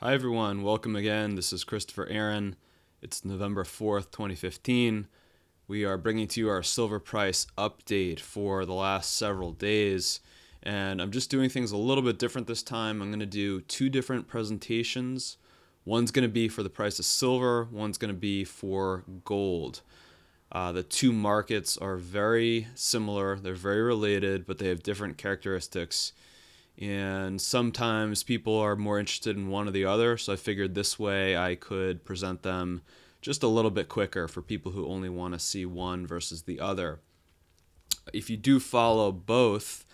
Hi everyone, welcome again. This is Christopher Aaron. It's November 4th, 2015. We are bringing to you our silver price update for the last several days. And I'm just doing things a little bit different this time. I'm going to do two different presentations. One's going to be for the price of silver, one's going to be for gold. The two markets are very similar, they're very related, but they have different characteristics. And sometimes people are more interested in one or the other, so I figured this way I could present them just a little bit quicker for people who only want to see one versus the other. If you do follow both,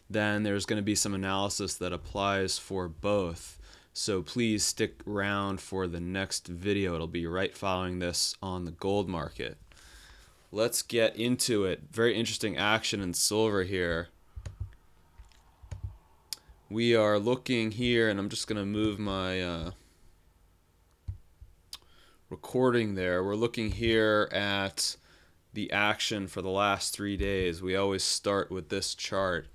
then there's going to be some analysis that applies for both. So please stick around for the next video. It'll be right following this on the gold market. Let's get into it. Very interesting action in silver here. We are looking here, and I'm just going to move my recording there. We're looking here at the action for the last 3 days. We always start with this chart.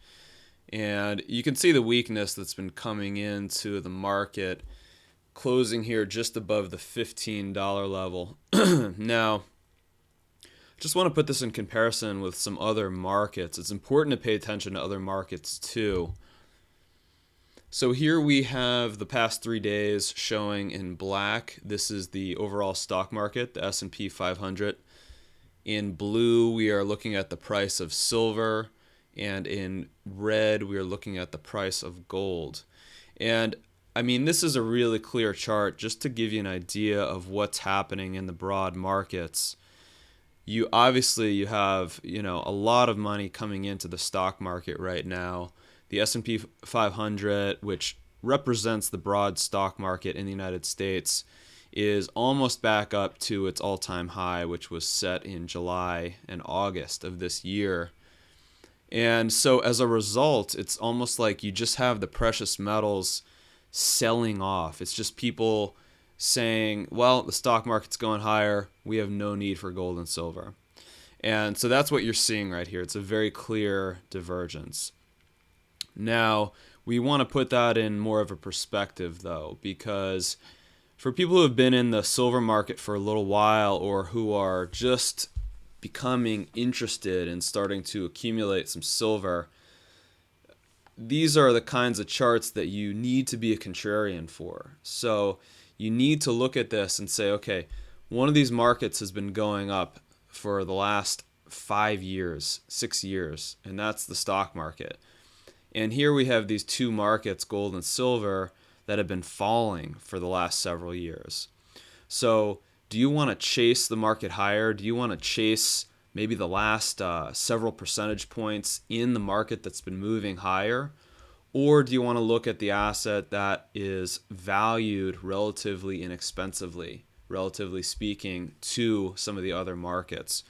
And you can see the weakness that's been coming into the market, closing here just above the $15 level. Now, just want to put this in comparison with some other markets. It's important to pay attention to other markets too. So here we have the past 3 days showing in black. This is the overall stock market, the S&P 500. In blue, we are looking at the price of silver, and in red, we are looking at the price of gold. And I mean, this is a really clear chart just to give you an idea of what's happening in the broad markets. You obviously have, a lot of money coming into the stock market right now. The S&P 500, which represents the broad stock market in the United States, is almost back up to its all-time high, which was set in July and August of this year. And so as a result, it's almost like you just have the precious metals selling off. It's just people saying, well, the stock market's going higher, we have no need for gold and silver. And so that's what you're seeing right here. It's a very clear divergence. Now, we want to put that in more of a perspective, though, because for people who have been in the silver market for a little while or who are just becoming interested in starting to accumulate some silver, these are the kinds of charts that you need to be a contrarian for. So you need to look at this and say, okay, one of these markets has been going up for the last 5 years, 6 years, and that's the stock market. And here we have these two markets, gold and silver, that have been falling for the last several years. So do you want to chase the market higher? Do you want to chase maybe the last several percentage points in the market that's been moving higher? Or do you want to look at the asset that is valued relatively inexpensively, relatively speaking, to some of the other markets?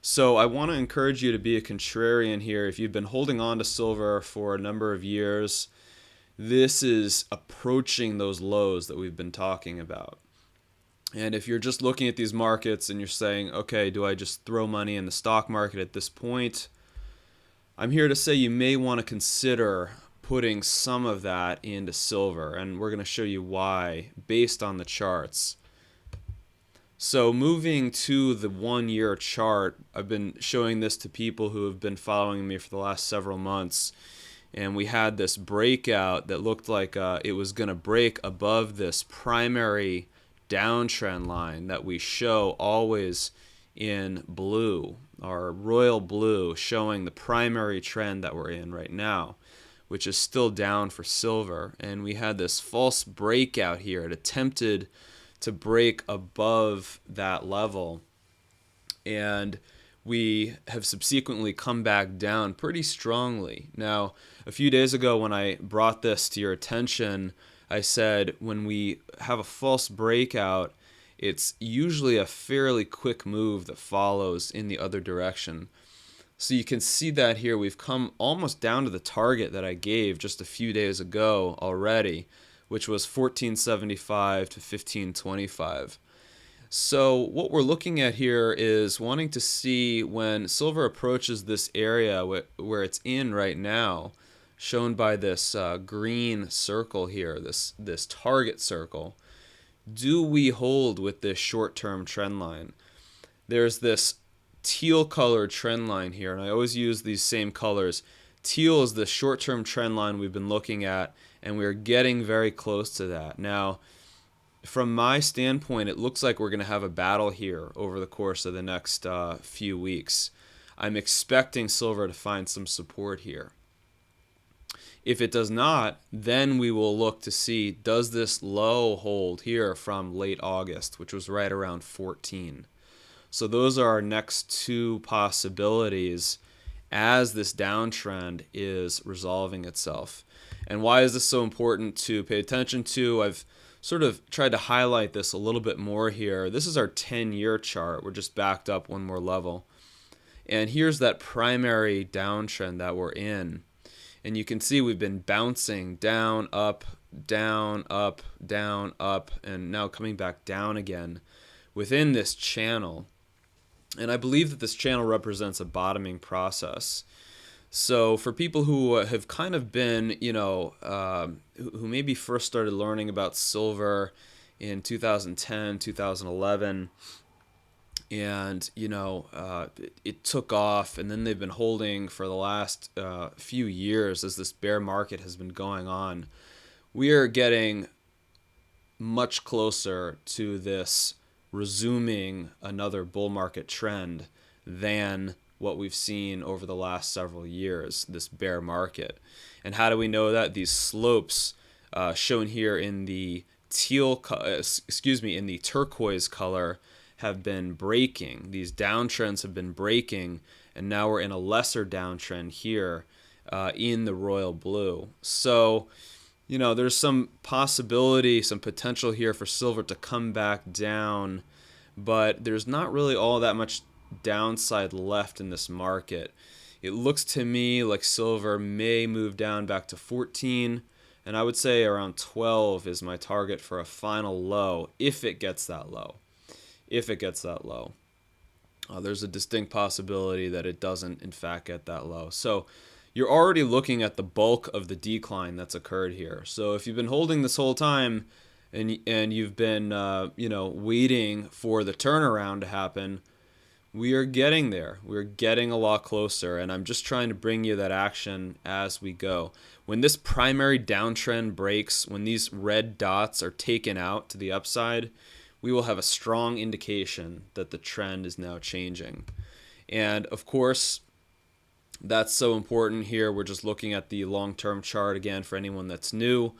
So I want to encourage you to be a contrarian here. If you've been holding on to silver for a number of years, this is approaching those lows that we've been talking about. And if you're just looking at these markets and you're saying, okay, do I just throw money in the stock market at this point? I'm here to say you may want to consider putting some of that into silver, and we're going to show you why based on the charts. So moving to the 1 year chart, I've been showing this to people who have been following me for the last several months. And we had this breakout that looked like it was going to break above this primary downtrend line that we show always in blue, our royal blue, showing the primary trend that we're in right now, which is still down for silver. And we had this false breakout here. It attempted to break above that level, and we have subsequently come back down pretty strongly. Now, a few days ago when I brought this to your attention, I said when we have a false breakout, it's usually a fairly quick move that follows in the other direction. So you can see that here. We've come almost down to the target that I gave just a few days ago already, which was 1475 to 1525. So what we're looking at here is wanting to see when silver approaches this area where it's in right now, shown by this green circle here, this target circle. Do we hold with this short-term trend line? There's this teal colored trend line here, and I always use these same colors. Teal is the short-term trend line we've been looking at, and we're getting very close to that. Now, from my standpoint, it looks like we're going to have a battle here over the course of the next few weeks. I'm expecting silver to find some support here. If it does not, then we will look to see, does this low hold here from late August, which was right around 14. So those are our next two possibilities as this downtrend is resolving itself. And why is this so important to pay attention to? I've sort of tried to highlight this a little bit more here. This is our 10-year chart. We're just backed up one more level. And here's that primary downtrend that we're in. And you can see we've been bouncing down, up, down, up, down, up, and now coming back down again within this channel. And I believe that this channel represents a bottoming process. So for people who have kind of been, who maybe first started learning about silver in 2010, 2011, and it took off, and then they've been holding for the last few years as this bear market has been going on. We are getting much closer to this resuming another bull market trend than what we've seen over the last several years, this bear market. And how do we know that? These slopes shown here in the in the turquoise color have been breaking. These downtrends have been breaking, and now we're in a lesser downtrend here in the royal blue. So, there's some possibility, some potential here for silver to come back down, but there's not really all that much downside left in this market. It looks to me like silver may move down back to 14, and I would say around 12 is my target for a final low if it gets that low. There's a distinct possibility that it doesn't in fact get that low. So you're already looking at the bulk of the decline that's occurred here. So if you've been holding this whole time and you've been waiting for the turnaround to happen, we are getting there. We're getting a lot closer, and I'm just trying to bring you that action as we go. When this primary downtrend breaks, when these red dots are taken out to the upside, we will have a strong indication that the trend is now changing. And of course, that's so important here. We're just looking at the long-term chart again for anyone that's new.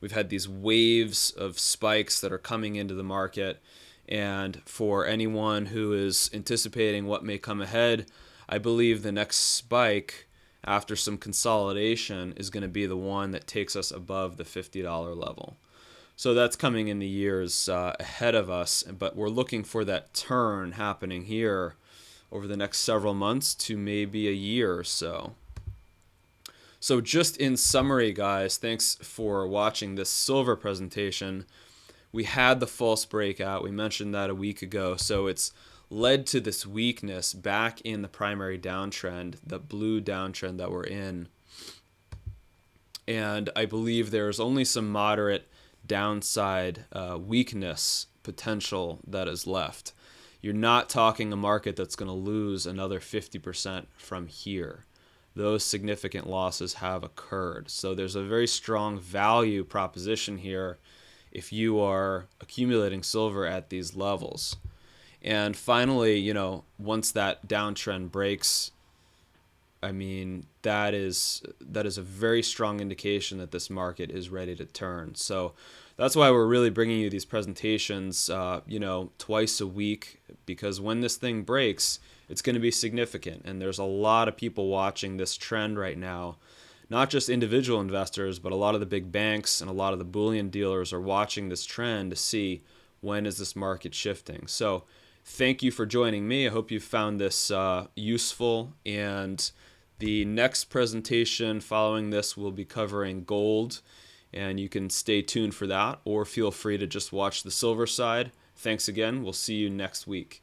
We've had these waves of spikes that are coming into the market. And for anyone who is anticipating what may come ahead, I believe the next spike after some consolidation is going to be the one that takes us above the $50 level. So that's coming in the years ahead of us, but we're looking for that turn happening here over the next several months to maybe a year or so. So just in summary, guys, thanks for watching this silver presentation. We had the false breakout. We mentioned that a week ago. So it's led to this weakness back in the primary downtrend, the blue downtrend that we're in. And I believe there's only some moderate downside weakness potential that is left. You're not talking a market that's going to lose another 50% from here. Those significant losses have occurred. So there's a very strong value proposition here if you are accumulating silver at these levels. And finally, once that downtrend breaks, I mean, that is a very strong indication that this market is ready to turn. So that's why we're really bringing you these presentations, twice a week, because when this thing breaks, it's going to be significant. And there's a lot of people watching this trend right now. Not just individual investors, but a lot of the big banks and a lot of the bullion dealers are watching this trend to see when is this market shifting. So thank you for joining me. I hope you found this useful. And the next presentation following this will be covering gold. And you can stay tuned for that, or feel free to just watch the silver side. Thanks again. We'll see you next week.